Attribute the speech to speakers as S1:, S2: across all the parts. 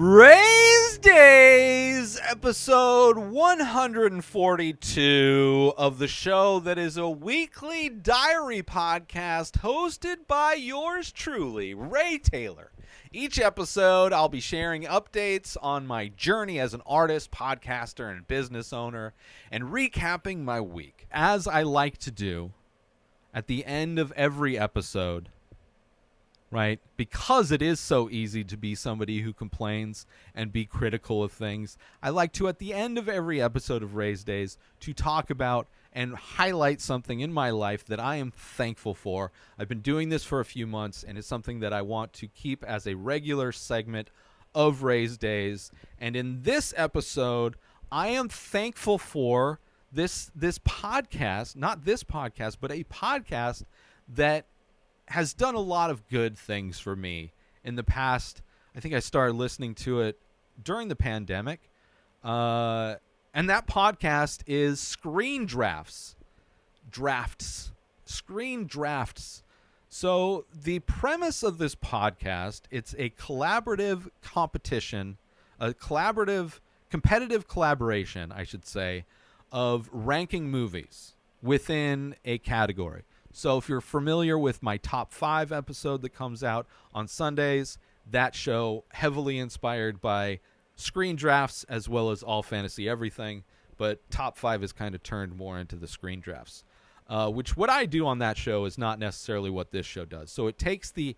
S1: Rayz Dayz, episode 142 of the show that is a weekly diary podcast hosted by yours truly, Ray Taylor. Each episode, I'll be sharing updates on my journey as an artist, podcaster, and business owner, and recapping my week. As I like to do at the end of every episode, right? Because it is so easy to be somebody who complains and be critical of things. I like to, at the end of every episode of Rayz Dayz, to talk about and highlight something in my life that I am thankful for. I've been doing this for a few months, and it's something that I want to keep as a regular segment of Rayz Dayz. And in this episode, I am thankful for this podcast, not this podcast, but a podcast that has done a lot of good things for me in the past. I think I started listening to it during the pandemic. And that podcast is Screen Drafts. Screen Drafts. So the premise of this podcast, it's a collaborative competition, competitive collaboration, I should say, of ranking movies within a category. So if you're familiar with my top 5 episode that comes out on Sundays, that show heavily inspired by Screen Drafts as well as All Fantasy Everything, but top 5 is kind of turned more into the Screen Drafts, which what I do on that show is not necessarily what this show does. So it takes the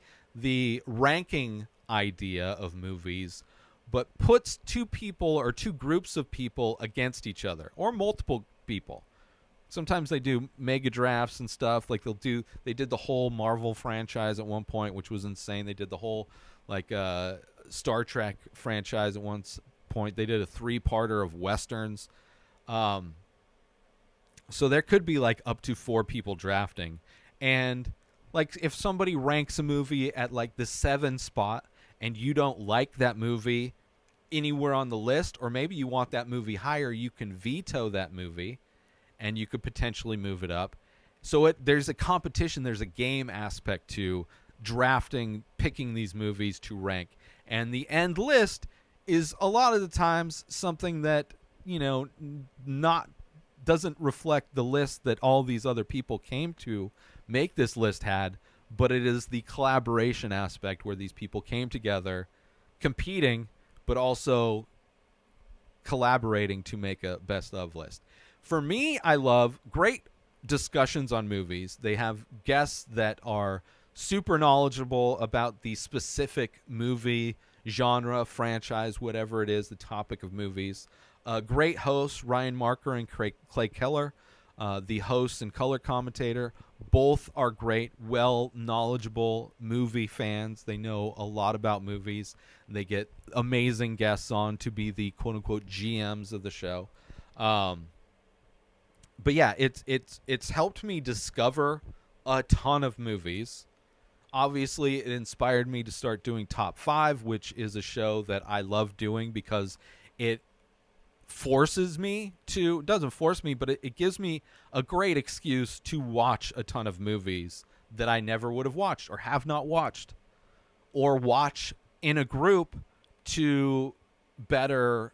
S1: ranking idea of movies, but puts two people or two groups of people against each other, or multiple people. Sometimes they do mega drafts and stuff. Like they did the whole Marvel franchise at one point, which was insane. They did the whole Star Trek franchise at one point. They did a 3-parter of Westerns. So there could be like up to 4 people drafting. And like if somebody ranks a movie at like the 7 spot and you don't like that movie anywhere on the list, or maybe you want that movie higher, you can veto that movie and you could potentially move it up. So there's a competition, there's a game aspect to drafting, picking these movies to rank. And the end list is a lot of the times something that, doesn't reflect the list that all these other people came to make this list had, but it is the collaboration aspect where these people came together, competing, but also collaborating to make a best of list. For me, I love great discussions on movies. They have guests that are super knowledgeable about the specific movie, genre, franchise, whatever it is, the topic of movies. Great hosts, Ryan Marker and Clay Keller, the host and color commentator. Both are great, knowledgeable movie fans. They know a lot about movies. They get amazing guests on to be the quote-unquote GMs of the show. But yeah, it's helped me discover a ton of movies. Obviously, it inspired me to start doing Top 5, which is a show that I love doing because it forces me to, doesn't force me, but it gives me a great excuse to watch a ton of movies that I never would have watched or have not watched, or watch in a group to better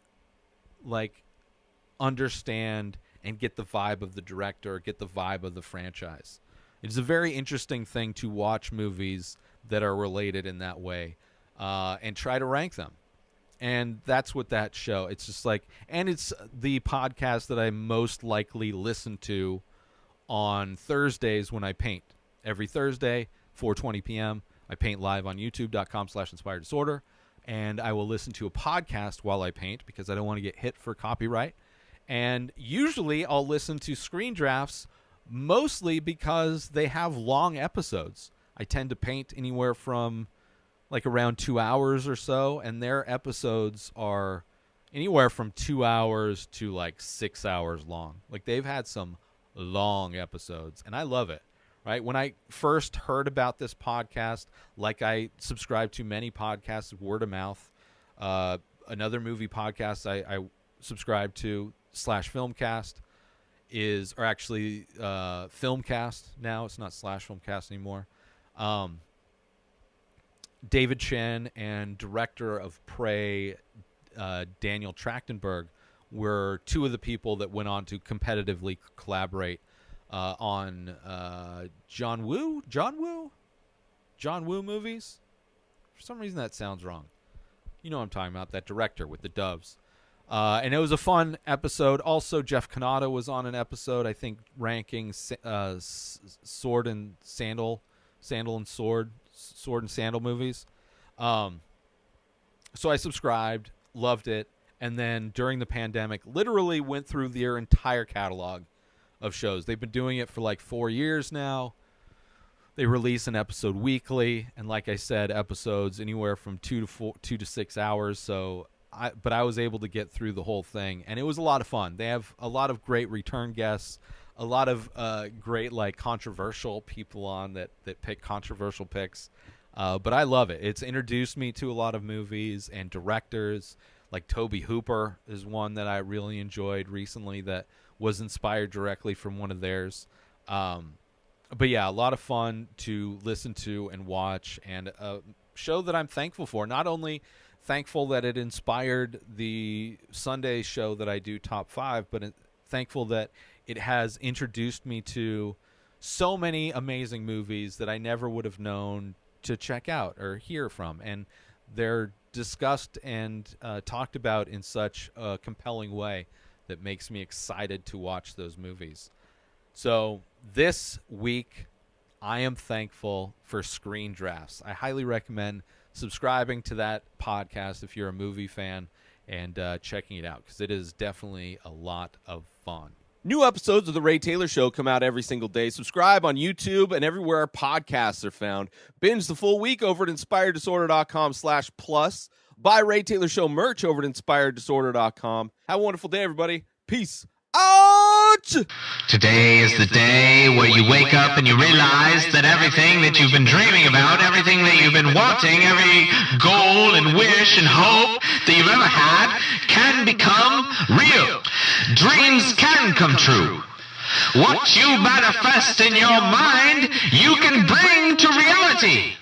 S1: understand and get the vibe of the director, get the vibe of the franchise. It's a very interesting thing to watch movies that are related in that way and try to rank them. And that's what that show, it's just and it's the podcast that I most likely listen to on Thursdays when I paint. Every Thursday, 4:20 p.m., I paint live on youtube.com/inspireddisorder, and I will listen to a podcast while I paint because I don't want to get hit for copyright. And usually I'll listen to Screen Drafts mostly because they have long episodes. I tend to paint anywhere from around 2 hours or so, and their episodes are anywhere from 2 hours to 6 hours long. They've had some long episodes, and I love it. Right? When I first heard about this podcast, I subscribe to many podcasts, word of mouth. Another movie podcast I subscribe to /Filmcast or actually Filmcast now. It's not /Filmcast anymore. David Chen and director of Prey, Daniel Trachtenberg, were two of the people that went on to competitively collaborate on John Woo movies. For some reason that sounds wrong. You know what I'm talking about, that director with the doves. And it was a fun episode. Also, Jeff Kanata was on an episode, I think, ranking sword and sandal and sword and sandal movies. So I subscribed, loved it, and then during the pandemic, literally went through their entire catalog of shows. They've been doing it for like 4 years now. They release an episode weekly, and like I said, episodes anywhere from 2 to 6 hours. But I was able to get through the whole thing, and it was a lot of fun. They have a lot of great return guests, a lot of great like controversial people on that pick controversial picks. But I love it. It's introduced me to a lot of movies and directors. Like Tobe Hooper is one that I really enjoyed recently that was inspired directly from one of theirs. But yeah, a lot of fun to listen to and watch, and a show that I'm thankful for. Not only thankful that it inspired the Sunday show that I do, Top 5, but thankful that it has introduced me to so many amazing movies that I never would have known to check out or hear from. And they're discussed and talked about in such a compelling way that makes me excited to watch those movies. So this week, I am thankful for Screen Drafts. I highly recommend subscribing to that podcast if you're a movie fan and checking it out, because it is definitely a lot of fun.
S2: New episodes of The Ray Taylor Show come out every single day. Subscribe on YouTube and everywhere our podcasts are found. Binge the full week over at inspireddisorder.com/plus. Buy Ray Taylor Show merch over at inspireddisorder.com. Have a wonderful day, everybody. Peace out!
S3: Today is the day where you wake up and you realize that everything that you've been dreaming about, everything that you've been wanting, every goal and wish and hope that you've ever had can become real. Dreams can come true. What you manifest in your mind, you can bring to reality.